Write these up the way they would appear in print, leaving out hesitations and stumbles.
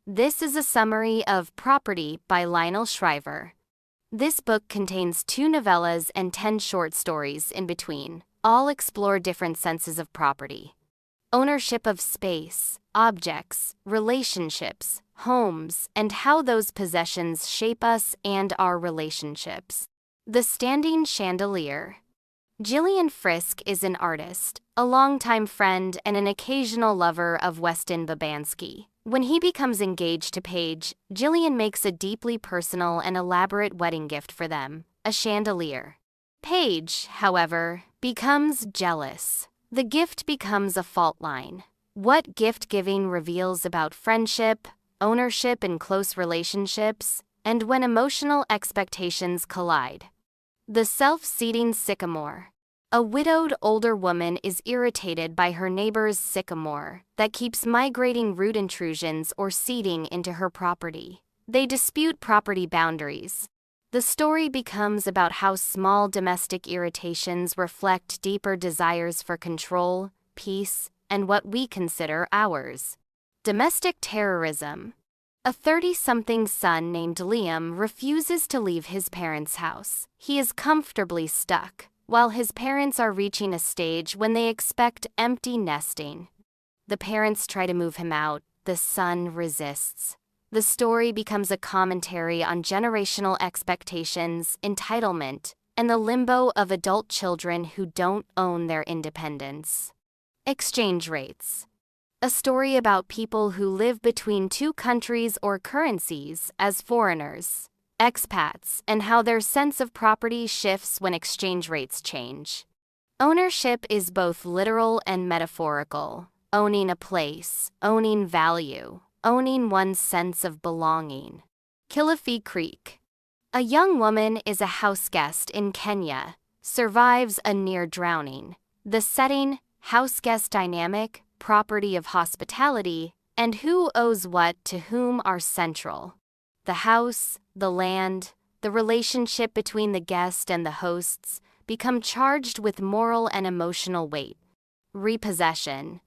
This is a summary of Property by Lionel Shriver. This book contains 2 novellas and 10 short stories in between. All explore different senses of property. Ownership of space, objects, relationships, homes, and how those possessions shape us and our relationships. The Standing Chandelier. Gillian Frisk is an artist, a longtime friend, and an occasional lover of Weston Babansky. When he becomes engaged to Paige, Gillian makes a deeply personal and elaborate wedding gift for them, a chandelier. Paige, however, becomes jealous. The gift becomes a fault line. What gift-giving reveals about friendship, ownership in close relationships, and when emotional expectations collide. The Self-Seeding Sycamore. A widowed older woman is irritated by her neighbor's sycamore that keeps migrating root intrusions or seeding into her property. They dispute property boundaries. The story becomes about how small domestic irritations reflect deeper desires for control, peace, and what we consider ours. Domestic terrorism. A 30-something son named Liam refuses to leave his parents' house. He is comfortably stuck, while his parents are reaching a stage when they expect empty nesting. The parents try to move him out, the son resists. The story becomes a commentary on generational expectations, entitlement, and the limbo of adult children who don't own their independence. Exchange rates. A story about people who live between 2 countries or currencies as foreigners, expats, and how their sense of property shifts when exchange rates change. Ownership is both literal and metaphorical. Owning a place, owning value, owning one's sense of belonging. Kilifi Creek. A young woman is a house guest in Kenya, survives a near drowning. The setting, house-guest dynamic, property of hospitality, and who owes what to whom are central. The house, the land, the relationship between the guest and the hosts become charged with moral and emotional weight. Repossession.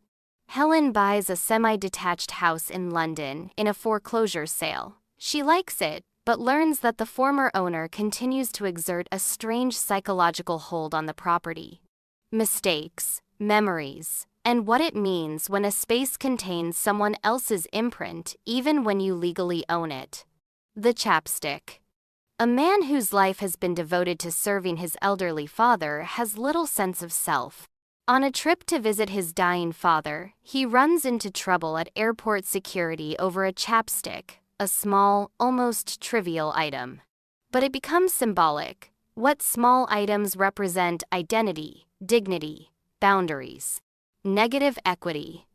Helen buys a semi-detached house in London in a foreclosure sale. She likes it, but learns that the former owner continues to exert a strange psychological hold on the property. Mistakes, memories, and what it means when a space contains someone else's imprint even when you legally own it. The Chapstick. A man whose life has been devoted to serving his elderly father has little sense of self. On a trip to visit his dying father, he runs into trouble at airport security over a chapstick, a small, almost trivial item. But it becomes symbolic. What small items represent identity, dignity, boundaries. Negative equity.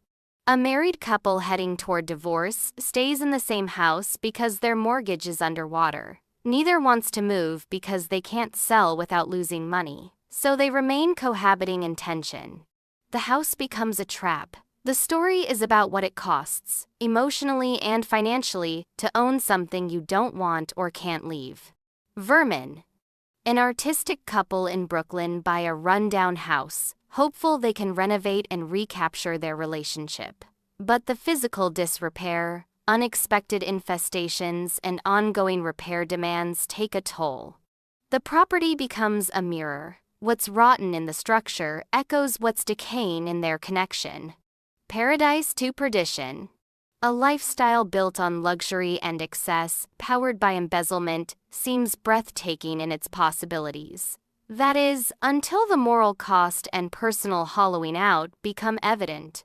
A married couple heading toward divorce stays in the same house because their mortgage is underwater. Neither wants to move because they can't sell without losing money, so they remain cohabiting in tension. The house becomes a trap. The story is about what it costs, emotionally and financially, to own something you don't want or can't leave. Vermin. An artistic couple in Brooklyn buy a run-down house, hopeful they can renovate and recapture their relationship. But the physical disrepair, unexpected infestations, and ongoing repair demands take a toll. The property becomes a mirror. What's rotten in the structure echoes what's decaying in their connection. Paradise to Perdition. A lifestyle built on luxury and excess, powered by embezzlement, seems breathtaking in its possibilities. That is, until the moral cost and personal hollowing out become evident.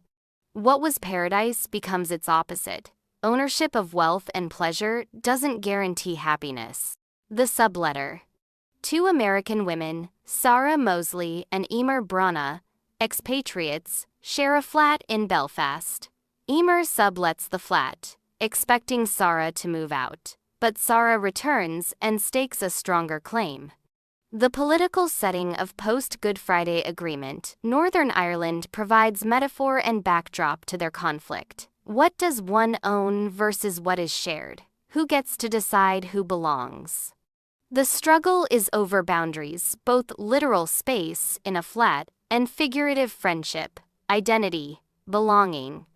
What was paradise becomes its opposite. Ownership of wealth and pleasure doesn't guarantee happiness. The Subletter. 2 American women, Sarah Mosley and Emer Brana, expatriates, share a flat in Belfast. Emer sublets the flat, expecting Sarah to move out, but Sarah returns and stakes a stronger claim. The political setting of post-Good Friday Agreement, Northern Ireland provides metaphor and backdrop to their conflict. What does one own versus what is shared? Who gets to decide who belongs? The struggle is over boundaries, both literal space in a flat and figurative friendship, identity, belonging.